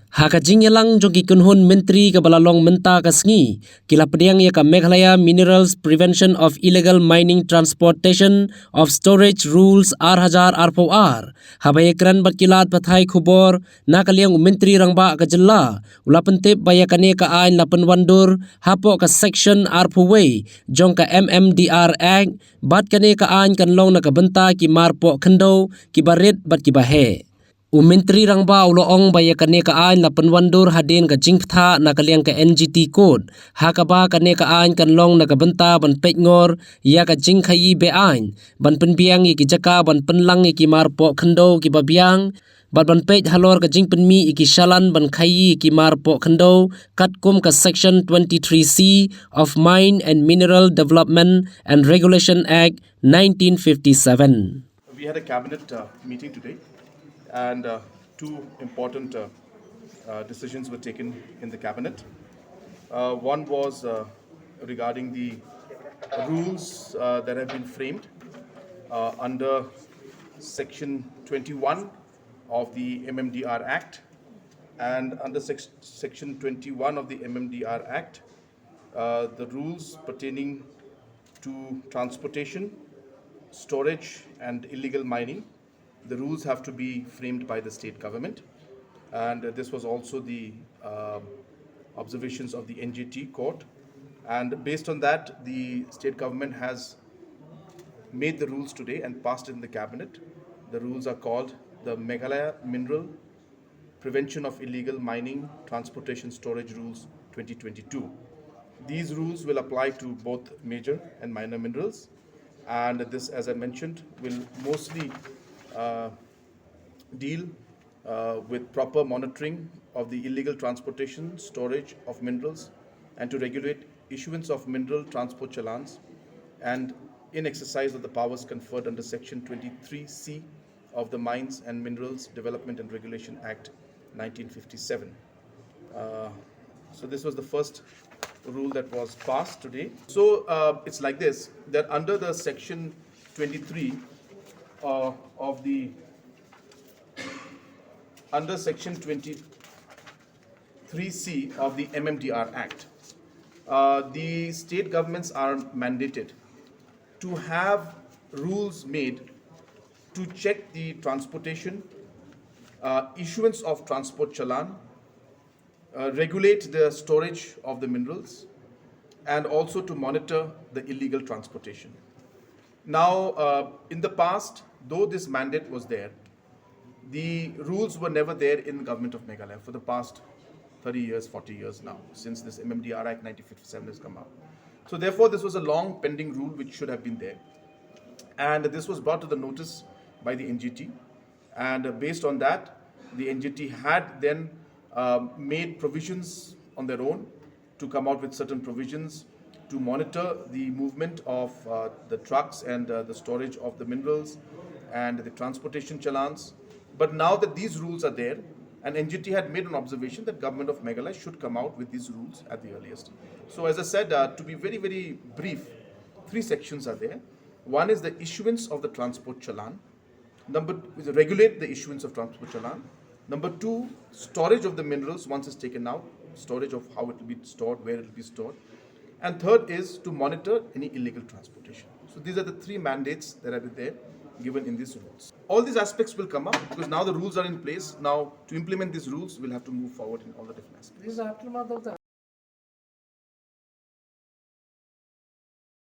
Haka Jing yelang jogi kunhun menteri ke balalong menta kasngi kila Pdiang ya ka Meghalaya Minerals Prevention of Illegal Mining Transportation of Storage Rules R1000 R4R habaya kran batkilat pathai khubor na kaliang menteri rangba ka jilla ulapentip baya kane ka ain lapan wandur hapo ka section R4way jong ka MMDR Act bat kane ka ain kan long na ka benta ki mar Pohkhyndew ki barit bat ki bahe Menteri rangba uloong baya kane ka ain lapan wandur hadin ka Jing ptha na kaliang ka NGT code hakaba kane ka ain kan long na ka benta ban pekngor ya ka Jing Khaii Beain ban penbiang ki jaka ban penlang ki mar Pohkhyndew ki babiang ban pej halor ka Jing penmi ki shalan ban Khaii ki mar Pohkhyndew katkum ka section 23C of Mine and Mineral Development and Regulation Act 1957. We had a cabinet meeting today, and two important decisions were taken in the cabinet. One was regarding the rules that have been framed under section 21 of the MMDR Act, and under section 21 of the MMDR Act, the rules pertaining to transportation, storage and illegal mining. The rules have to be framed by the state government, and this was also the observations of the NGT court, and based on that the state government has made the rules today and passed it in the cabinet. The rules are called the Meghalaya Mineral Prevention of Illegal Mining Transportation Storage Rules 2022. These rules will apply to both major and minor minerals, and this, as I mentioned, will mostly deal with proper monitoring of the illegal transportation, storage of minerals, and to regulate issuance of mineral transport challans, and in exercise of the powers conferred under Section 23C of the Mines and Minerals Development and Regulation Act 1957. So this was the first rule that was passed today. So it's like this, that under the Section 23 of the under Section 23C of the MMDR Act, the state governments are mandated to have rules made to check the transportation, issuance of transport challan, regulate the storage of the minerals, and also to monitor the illegal transportation. Now, in the past, though this mandate was there, the rules were never there in the government of Meghalaya for the past 30 years, 40 years now, since this MMDR Act 1957 has come out. So therefore, this was a long pending rule which should have been there. And this was brought to the notice by the NGT. And based on that, the NGT had then made provisions on their own to come out with certain provisions to monitor the movement of the trucks and the storage of the minerals and the transportation challans. But now that these rules are there, and NGT had made an observation that government of Meghalaya should come out with these rules at the earliest. So as I said, to be very, very brief, three sections are there. One is the issuance of the transport challan. Number is regulate the issuance of transport challan. Number two, storage of the minerals once it's taken out, storage of how it will be stored, where it will be stored. And third is to monitor any illegal transportation. So these are the three mandates that have been there given in these rules. All these aspects will come up because now the rules are in place. Now to implement these rules, we'll have to move forward in all the different aspects. This is aftermath of the